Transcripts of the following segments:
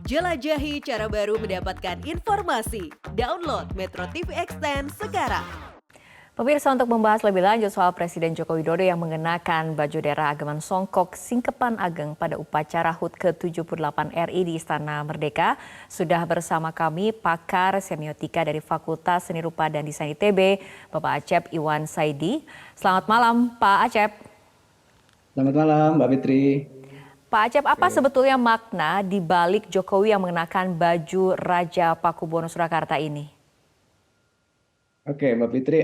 Jelajahi cara baru mendapatkan informasi. Download Metro TV Extend sekarang. Pemirsa, untuk membahas lebih lanjut soal Presiden Joko Widodo yang mengenakan baju daerah Ageman Songkok Singkepan Ageng pada upacara HUT ke-78 RI di Istana Merdeka, sudah bersama kami pakar semiotika dari Fakultas Seni Rupa dan Desain ITB, Bapak Acep Iwan Saidi. Selamat malam, Pak Acep. Selamat malam, Mbak Fitri. Pak Acep, apa sebetulnya makna di balik Jokowi yang mengenakan baju Raja Pakubuwono Surakarta ini? Oke, Mbak Fitri,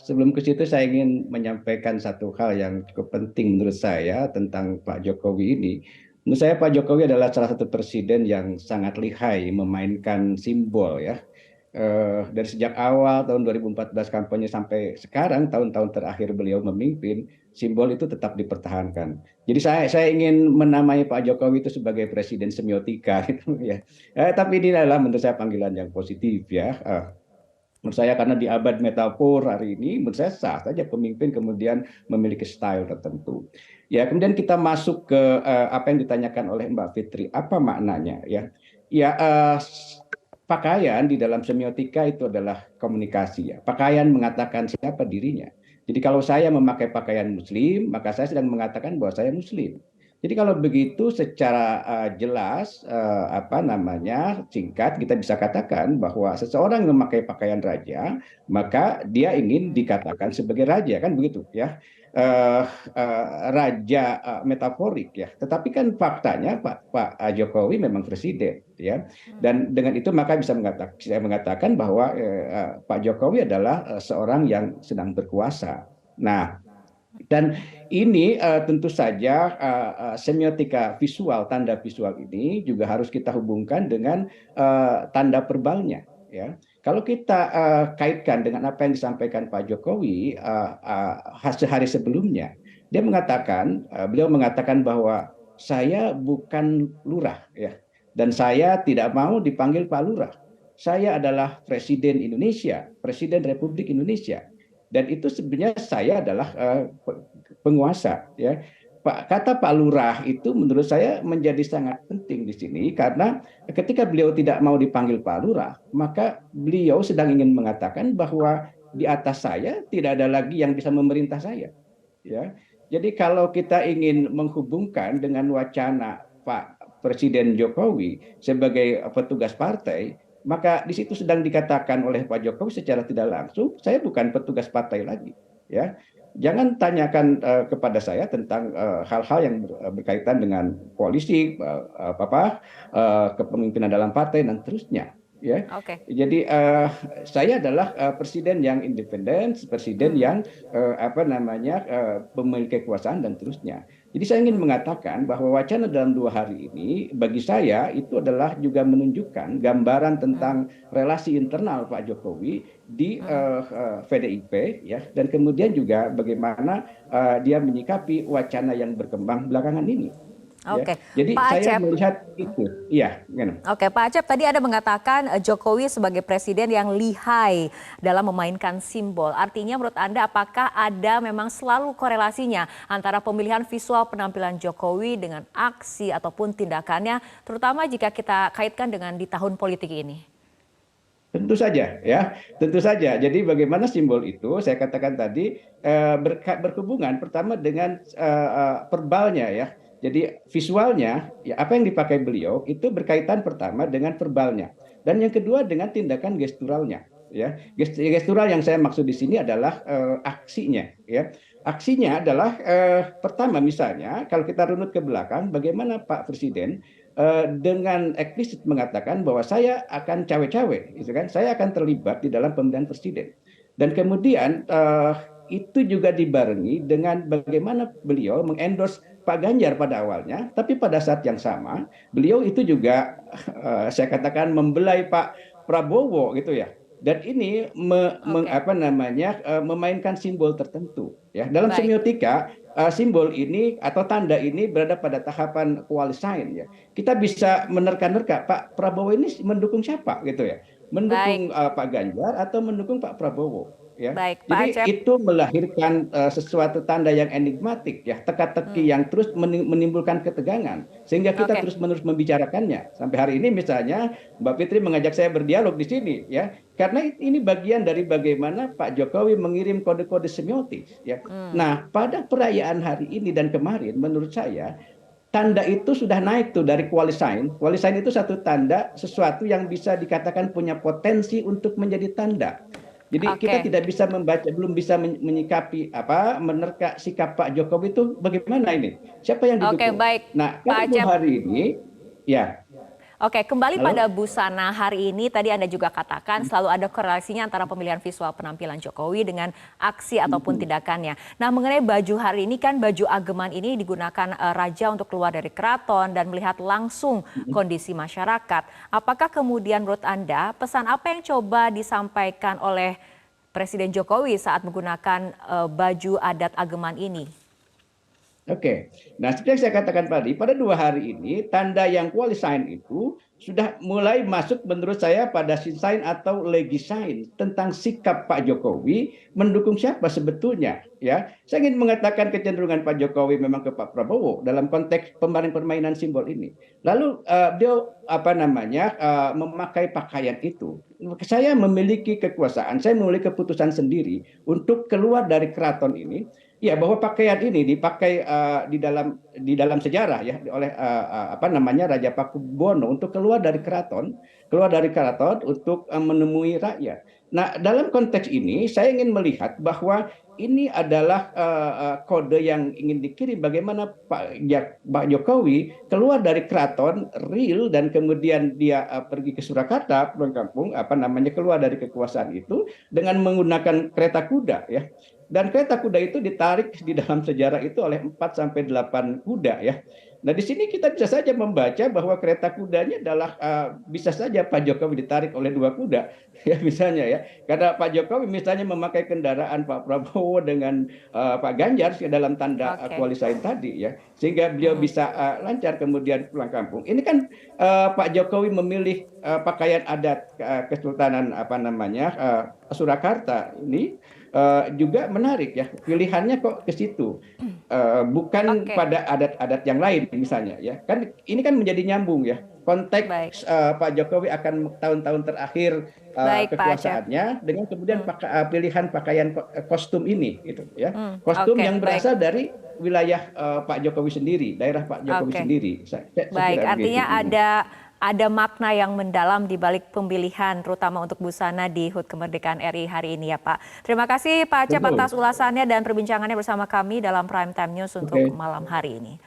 sebelum ke situ saya ingin menyampaikan satu hal yang cukup penting menurut saya tentang Pak Jokowi ini. Menurut saya Pak Jokowi adalah salah satu presiden yang sangat lihai memainkan simbol ya. Dari sejak awal tahun 2014 kampanye sampai sekarang tahun-tahun terakhir beliau memimpin, simbol itu tetap dipertahankan. Jadi saya ingin menamai Pak Jokowi itu sebagai presiden semiotika gitu ya. Tapi ini adalah menurut saya panggilan yang positif ya. Menurut saya karena di abad metafor hari ini, menurut saya sah saja pemimpin kemudian memiliki style tertentu. Ya, kemudian kita masuk ke apa yang ditanyakan oleh Mbak Fitri, apa maknanya ya? Ya, pakaian di dalam semiotika itu adalah komunikasi ya. Pakaian mengatakan siapa dirinya. Jadi kalau saya memakai pakaian Muslim, maka saya sedang mengatakan bahwa saya Muslim. Jadi kalau begitu secara jelas singkat kita bisa katakan bahwa seseorang yang memakai pakaian raja maka dia ingin dikatakan sebagai raja kan begitu ya. Raja metaforik ya. Tetapi kan faktanya Pak Jokowi memang presiden ya. Dan dengan itu maka saya mengatakan bahwa Pak Jokowi adalah seorang yang sedang berkuasa. Nah, dan ini tentu saja semiotika visual, tanda visual ini juga harus kita hubungkan dengan tanda verbalnya. Ya. Kalau kita kaitkan dengan apa yang disampaikan Pak Jokowi sehari sebelumnya, beliau mengatakan bahwa saya bukan lurah, ya, dan saya tidak mau dipanggil Pak Lurah. Saya adalah Presiden Indonesia, Presiden Republik Indonesia. Dan itu sebenarnya saya adalah penguasa ya. Kata Pak Lurah itu menurut saya menjadi sangat penting di sini karena ketika beliau tidak mau dipanggil Pak Lurah, maka beliau sedang ingin mengatakan bahwa di atas saya tidak ada lagi yang bisa memerintah saya. Ya. Jadi kalau kita ingin menghubungkan dengan wacana Pak Presiden Jokowi sebagai petugas partai, maka di situ sedang dikatakan oleh Pak Jokowi secara tidak langsung, saya bukan petugas partai lagi, ya. Jangan tanyakan kepada saya tentang hal-hal yang berkaitan dengan koalisi, kepemimpinan dalam partai dan terusnya, ya. Oke. Jadi saya adalah presiden yang independen, presiden yang memiliki kekuasaan dan terusnya. Jadi saya ingin mengatakan bahwa wacana dalam 2 hari ini bagi saya itu adalah juga menunjukkan gambaran tentang relasi internal Pak Jokowi di PDIP ya, dan kemudian juga bagaimana dia menyikapi wacana yang berkembang belakangan ini. Oke, Ya. Jadi Pak saya Acep. melihat itu, iya. Oke, Pak Acep, tadi Anda mengatakan Jokowi sebagai presiden yang lihai dalam memainkan simbol. Artinya menurut Anda apakah ada memang selalu korelasinya antara pemilihan visual penampilan Jokowi dengan aksi ataupun tindakannya, terutama jika kita kaitkan dengan di tahun politik ini? Tentu saja, ya, tentu saja. Jadi bagaimana simbol itu, saya katakan tadi berhubungan pertama dengan verbalnya, ya. Jadi visualnya, ya apa yang dipakai beliau itu berkaitan pertama dengan verbalnya, dan yang kedua dengan tindakan gesturalnya, ya. Gestural yang saya maksud di sini adalah aksinya, ya. Aksinya adalah pertama misalnya kalau kita runut ke belakang, bagaimana Pak Presiden dengan eksplisit mengatakan bahwa saya akan cawe-cawe, gitu kan? Saya akan terlibat di dalam pemilihan presiden. Dan kemudian itu juga dibarengi dengan bagaimana beliau mengendorse Pak Ganjar pada awalnya, tapi pada saat yang sama beliau itu juga saya katakan membelai Pak Prabowo gitu ya. Dan ini memainkan simbol tertentu ya. Dalam Baik. semiotika simbol ini atau tanda ini berada pada tahapan qualifying ya. Kita bisa menerka-nerka Pak Prabowo ini mendukung siapa gitu ya. Mendukung Baik. Pak Ganjar atau mendukung Pak Prabowo. ya. Baik, Pak Jadi Acep. itu melahirkan sesuatu tanda yang enigmatik ya, teka-teki yang terus menimbulkan ketegangan sehingga kita Oke. terus-menerus membicarakannya. Sampai hari ini misalnya Mbak Fitri mengajak saya berdialog di sini ya, karena ini bagian dari bagaimana Pak Jokowi mengirim kode-kode semiotis ya. Nah, pada perayaan hari ini dan kemarin menurut saya tanda itu sudah naik tuh dari qualifying. Qualifying itu satu tanda sesuatu yang bisa dikatakan punya potensi untuk menjadi tanda. Jadi kita Oke. tidak bisa membaca, belum bisa menyikapi menerka sikap Pak Jokowi itu bagaimana ini? Siapa yang Oke, didukung? baik, Nah, Pak kalau Acep. hari ini, ya, Oke, kembali pada halo. busana hari ini, tadi Anda juga katakan selalu ada korelasinya antara pemilihan visual penampilan Jokowi dengan aksi ataupun tindakannya. Nah, mengenai baju hari ini kan baju ageman ini digunakan raja untuk keluar dari keraton dan melihat langsung kondisi masyarakat. Apakah kemudian menurut Anda pesan apa yang coba disampaikan oleh Presiden Jokowi saat menggunakan baju adat ageman ini? Oke, nah seperti yang saya katakan tadi, pada 2 hari ini tanda yang qualifying itu sudah mulai masuk menurut saya pada sign atau legisign tentang sikap Pak Jokowi mendukung siapa sebetulnya ya. Saya ingin mengatakan kecenderungan Pak Jokowi memang ke Pak Prabowo dalam konteks permainan simbol ini. Lalu beliau memakai pakaian itu. Saya memiliki kekuasaan, saya memiliki keputusan sendiri untuk keluar dari keraton ini. Ya, bahwa pakaian ini dipakai di dalam sejarah ya oleh Raja Pakubuwono untuk keluar dari keraton untuk menemui rakyat. Nah, dalam konteks ini saya ingin melihat bahwa ini adalah kode yang ingin dikirim bagaimana Pak Jokowi keluar dari keraton real dan kemudian dia pergi ke Surakarta, pulang kampung, keluar dari kekuasaan itu dengan menggunakan kereta kuda ya. Dan kereta kuda itu ditarik di dalam sejarah itu oleh 4 sampai 8 kuda ya. Nah, di sini kita bisa saja membaca bahwa kereta kudanya adalah bisa saja Pak Jokowi ditarik oleh 2 kuda ya misalnya ya. Karena Pak Jokowi misalnya memakai kendaraan Pak Prabowo dengan Pak Ganjar dalam tanda Oke. qualifying tadi ya. Sehingga beliau bisa lancar kemudian pulang kampung. Ini kan Pak Jokowi memilih pakaian adat Kesultanan Surakarta ini juga menarik ya, pilihannya kok ke situ, bukan Oke, pada adat-adat yang lain misalnya ya. Kan ini kan menjadi nyambung ya, baik. konteks Pak Jokowi akan tahun-tahun terakhir Baik, Pak Acep. kekuasaannya dengan kemudian pilihan pakaian kostum ini gitu ya. Kostum Oke, yang baik. berasal dari wilayah Pak Jokowi sendiri, daerah Pak Jokowi Oke. sendiri. Saya Baik, kira begitu. artinya ada makna yang mendalam di balik pemilihan terutama untuk busana di HUT Kemerdekaan RI hari ini ya Pak. Terima kasih Pak Acep Betul. atas ulasannya dan perbincangannya bersama kami dalam Prime Time News untuk Oke. malam hari ini.